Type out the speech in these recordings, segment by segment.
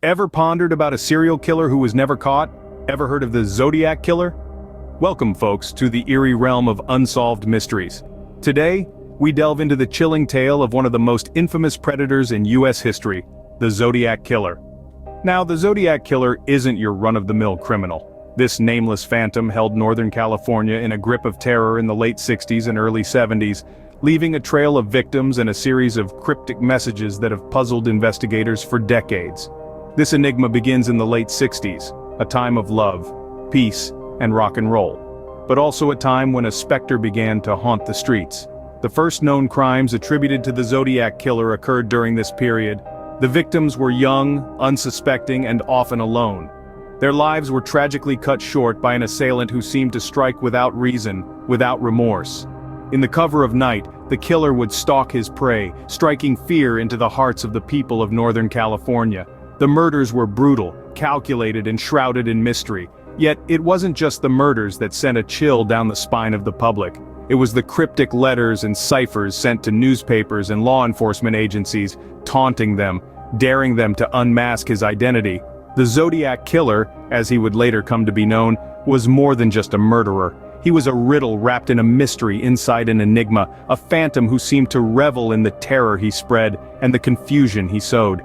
Ever pondered about a serial killer who was never caught? Ever heard of the Zodiac Killer? Welcome, folks, to the eerie realm of unsolved mysteries. Today, we delve into the chilling tale of one of the most infamous predators in U.S. history, the Zodiac Killer. Now, the Zodiac Killer isn't your run-of-the-mill criminal. This nameless phantom held Northern California in a grip of terror in the late 60s and early 70s, leaving a trail of victims and a series of cryptic messages that have puzzled investigators for decades. This enigma begins in the late 60s, a time of love, peace, and rock and roll, but also a time when a specter began to haunt the streets. The first known crimes attributed to the Zodiac Killer occurred during this period. The victims were young, unsuspecting, and often alone. Their lives were tragically cut short by an assailant who seemed to strike without reason, without remorse. In the cover of night, the killer would stalk his prey, striking fear into the hearts of the people of Northern California. The murders were brutal, calculated, and shrouded in mystery. Yet, it wasn't just the murders that sent a chill down the spine of the public. It was the cryptic letters and ciphers sent to newspapers and law enforcement agencies, taunting them, daring them to unmask his identity. The Zodiac Killer, as he would later come to be known, was more than just a murderer. He was a riddle wrapped in a mystery inside an enigma, a phantom who seemed to revel in the terror he spread and the confusion he sowed.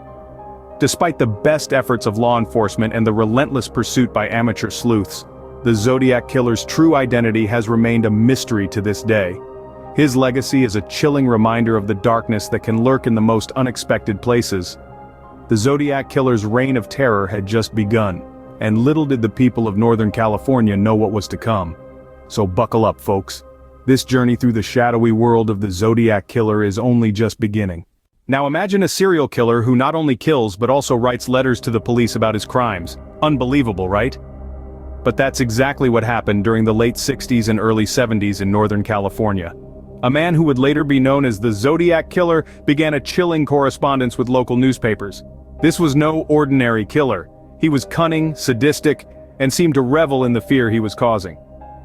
Despite the best efforts of law enforcement and the relentless pursuit by amateur sleuths, the Zodiac Killer's true identity has remained a mystery to this day. His legacy is a chilling reminder of the darkness that can lurk in the most unexpected places. The Zodiac Killer's reign of terror had just begun, and little did the people of Northern California know what was to come. So buckle up, folks. This journey through the shadowy world of the Zodiac Killer is only just beginning. Now imagine a serial killer who not only kills but also writes letters to the police about his crimes. Unbelievable, right? But that's exactly what happened during the late 60s and early 70s in Northern California. A man who would later be known as the Zodiac Killer began a chilling correspondence with local newspapers. This was no ordinary killer. He was cunning, sadistic, and seemed to revel in the fear he was causing.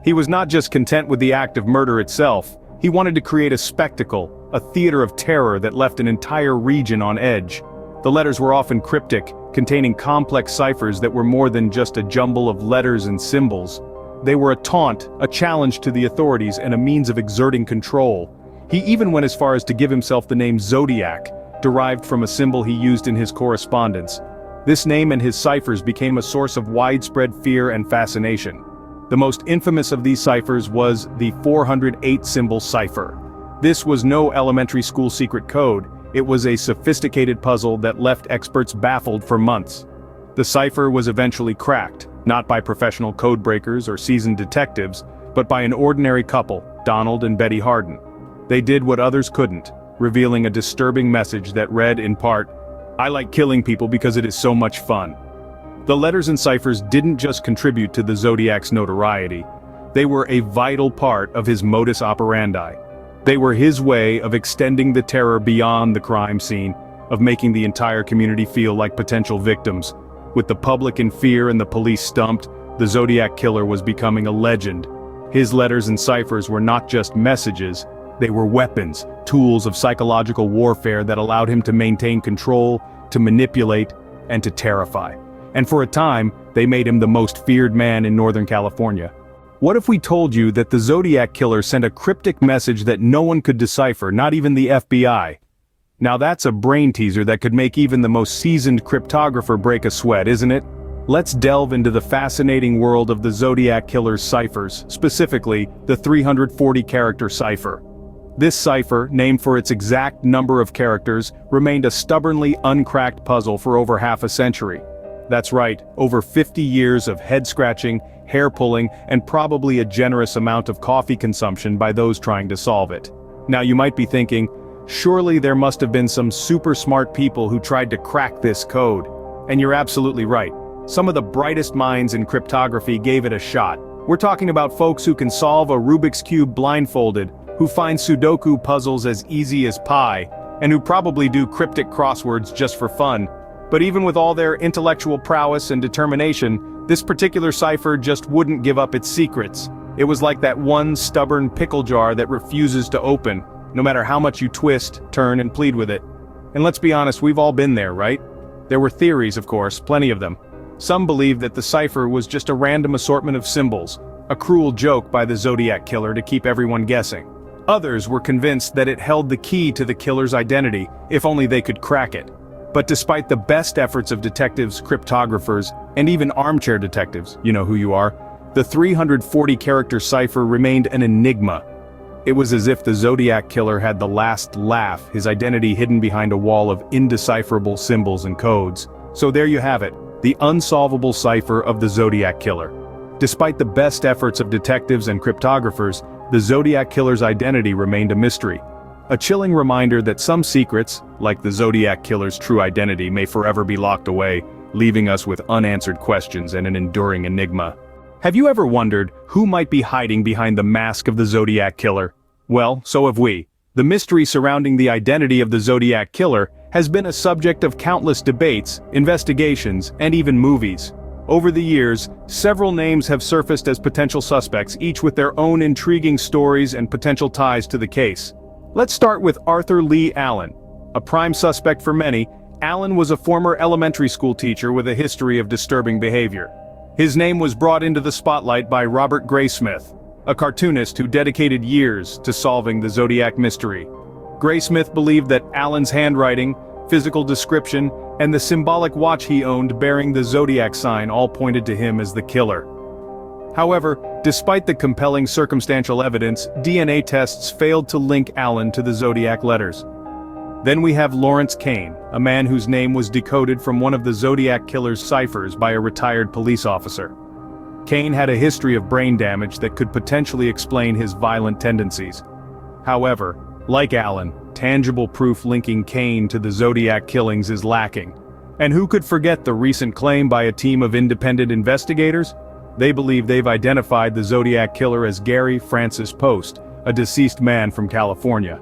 He was not just content with the act of murder itself. He wanted to create a spectacle, a theater of terror that left an entire region on edge. The letters were often cryptic, containing complex ciphers that were more than just a jumble of letters and symbols. They were a taunt, a challenge to the authorities, and a means of exerting control. He even went as far as to give himself the name Zodiac, derived from a symbol he used in his correspondence. This name and his ciphers became a source of widespread fear and fascination. The most infamous of these ciphers was the 408-symbol cipher. This was no elementary school secret code. It was a sophisticated puzzle that left experts baffled for months. The cipher was eventually cracked, not by professional code breakers or seasoned detectives, but by an ordinary couple, Donald and Betty Hardin. They did what others couldn't, revealing a disturbing message that read in part, "I like killing people because it is so much fun." The letters and ciphers didn't just contribute to the Zodiac's notoriety. They were a vital part of his modus operandi. They were his way of extending the terror beyond the crime scene, of making the entire community feel like potential victims. With the public in fear and the police stumped, the Zodiac Killer was becoming a legend. His letters and ciphers were not just messages, they were weapons, tools of psychological warfare that allowed him to maintain control, to manipulate, and to terrify. And for a time, they made him the most feared man in Northern California. What if we told you that the Zodiac Killer sent a cryptic message that no one could decipher, not even the FBI? Now that's a brain teaser that could make even the most seasoned cryptographer break a sweat, isn't it? Let's delve into the fascinating world of the Zodiac Killer's ciphers, specifically the 340-character cipher. This cipher, named for its exact number of characters, remained a stubbornly uncracked puzzle for over half a century. That's right, over 50 years of head-scratching, hair-pulling, and probably a generous amount of coffee consumption by those trying to solve it. Now you might be thinking, surely there must have been some super smart people who tried to crack this code. And you're absolutely right. Some of the brightest minds in cryptography gave it a shot. We're talking about folks who can solve a Rubik's Cube blindfolded, who find Sudoku puzzles as easy as pie, and who probably do cryptic crosswords just for fun. But even with all their intellectual prowess and determination, this particular cipher just wouldn't give up its secrets. It was like that one stubborn pickle jar that refuses to open, no matter how much you twist, turn, and plead with it. And let's be honest, we've all been there, right? There were theories, of course, plenty of them. Some believed that the cipher was just a random assortment of symbols, a cruel joke by the Zodiac Killer to keep everyone guessing. Others were convinced that it held the key to the killer's identity, if only they could crack it. But despite the best efforts of detectives, cryptographers, and even armchair detectives, you know who you are, the 340-character cipher remained an enigma. It was as if the Zodiac Killer had the last laugh, his identity hidden behind a wall of indecipherable symbols and codes. So there you have it, the unsolvable cipher of the Zodiac Killer. Despite the best efforts of detectives and cryptographers, the Zodiac Killer's identity remained a mystery. A chilling reminder that some secrets, like the Zodiac Killer's true identity, may forever be locked away, leaving us with unanswered questions and an enduring enigma. Have you ever wondered who might be hiding behind the mask of the Zodiac Killer? Well, so have we. The mystery surrounding the identity of the Zodiac Killer has been a subject of countless debates, investigations, and even movies. Over the years, several names have surfaced as potential suspects, each with their own intriguing stories and potential ties to the case. Let's start with Arthur Lee Allen. A prime suspect for many, Allen was a former elementary school teacher with a history of disturbing behavior. His name was brought into the spotlight by Robert Graysmith, a cartoonist who dedicated years to solving the Zodiac mystery. Graysmith believed that Allen's handwriting, physical description, and the symbolic watch he owned bearing the Zodiac sign all pointed to him as the killer. However, despite the compelling circumstantial evidence, DNA tests failed to link Allen to the Zodiac letters. Then we have Lawrence Kane, a man whose name was decoded from one of the Zodiac Killer's ciphers by a retired police officer. Kane had a history of brain damage that could potentially explain his violent tendencies. However, like Allen, tangible proof linking Kane to the Zodiac killings is lacking. And who could forget the recent claim by a team of independent investigators? They believe they've identified the Zodiac Killer as Gary Francis Post, a deceased man from California.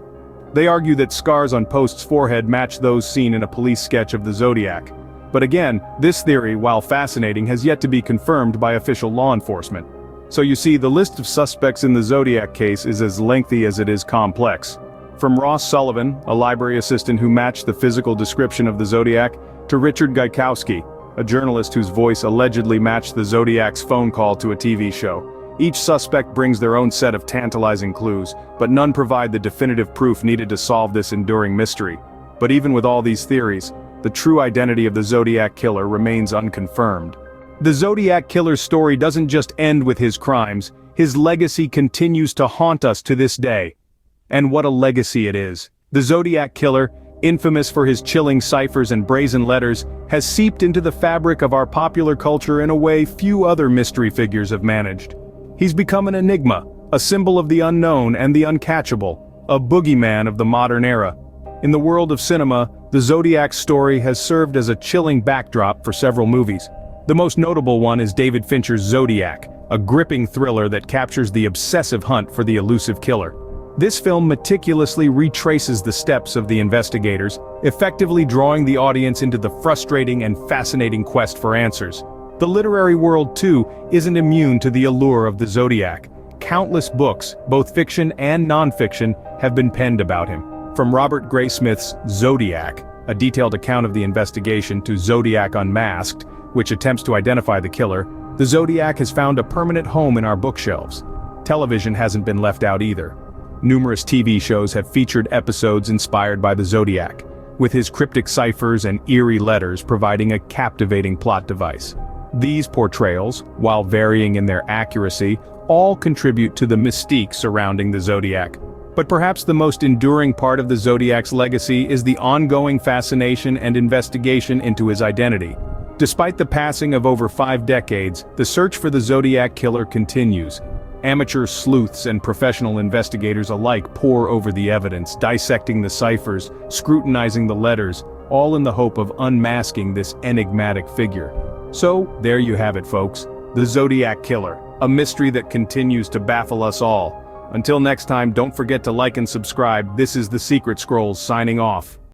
They argue that scars on Post's forehead match those seen in a police sketch of the Zodiac. But again, this theory, while fascinating, has yet to be confirmed by official law enforcement. So you see, the list of suspects in the Zodiac case is as lengthy as it is complex. From Ross Sullivan, a library assistant who matched the physical description of the Zodiac, to Richard Gaikowski, a journalist whose voice allegedly matched the Zodiac's phone call to a TV show. Each suspect brings their own set of tantalizing clues, but none provide the definitive proof needed to solve this enduring mystery. But even with all these theories, the true identity of the Zodiac Killer remains unconfirmed. The Zodiac Killer's story doesn't just end with his crimes, his legacy continues to haunt us to this day. And what a legacy it is. The Zodiac Killer, infamous for his chilling ciphers and brazen letters, has seeped into the fabric of our popular culture in a way few other mystery figures have managed. He's become an enigma, a symbol of the unknown and the uncatchable, a boogeyman of the modern era. In the world of cinema, the Zodiac story has served as a chilling backdrop for several movies. The most notable one is David Fincher's Zodiac, a gripping thriller that captures the obsessive hunt for the elusive killer. This film meticulously retraces the steps of the investigators, effectively drawing the audience into the frustrating and fascinating quest for answers. The literary world, too, isn't immune to the allure of the Zodiac. Countless books, both fiction and non-fiction, have been penned about him. From Robert Graysmith's Zodiac, a detailed account of the investigation, to Zodiac Unmasked, which attempts to identify the killer, the Zodiac has found a permanent home in our bookshelves. Television hasn't been left out either. Numerous TV shows have featured episodes inspired by the Zodiac, with his cryptic ciphers and eerie letters providing a captivating plot device. These portrayals, while varying in their accuracy, all contribute to the mystique surrounding the Zodiac. But perhaps the most enduring part of the Zodiac's legacy is the ongoing fascination and investigation into his identity. Despite the passing of over 5 decades, the search for the Zodiac Killer continues. Amateur sleuths and professional investigators alike pore over the evidence, dissecting the ciphers, scrutinizing the letters, all in the hope of unmasking this enigmatic figure. So, there you have it, folks. The Zodiac Killer, a mystery that continues to baffle us all. Until next time, don't forget to like and subscribe. This is The Secret Scrolls signing off.